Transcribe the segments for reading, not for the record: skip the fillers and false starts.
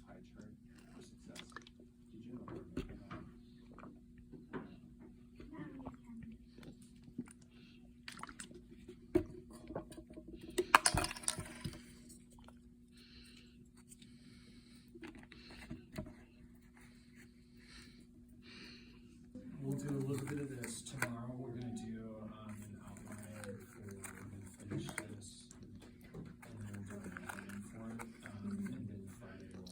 pie chart for success. Did you know? We'll do a little bit of this tomorrow. We're going to do an outline for, we're going to finish this, and then we'll do an outline for it. And then Friday we'll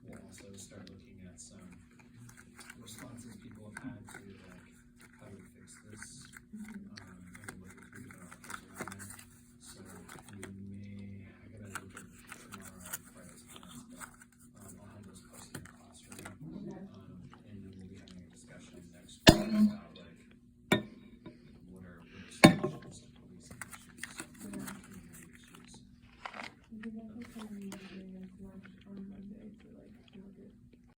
we'll also start looking at some responses people have had to like how do we fix this. And we'll look at 3 different options around there. So we may, I gotta look at tomorrow and Friday's plans, but I'll have those posted in the classroom. And then we'll be having a discussion next week about like what are solutions to policing issues, community issues. Did that like on Monday for like to look at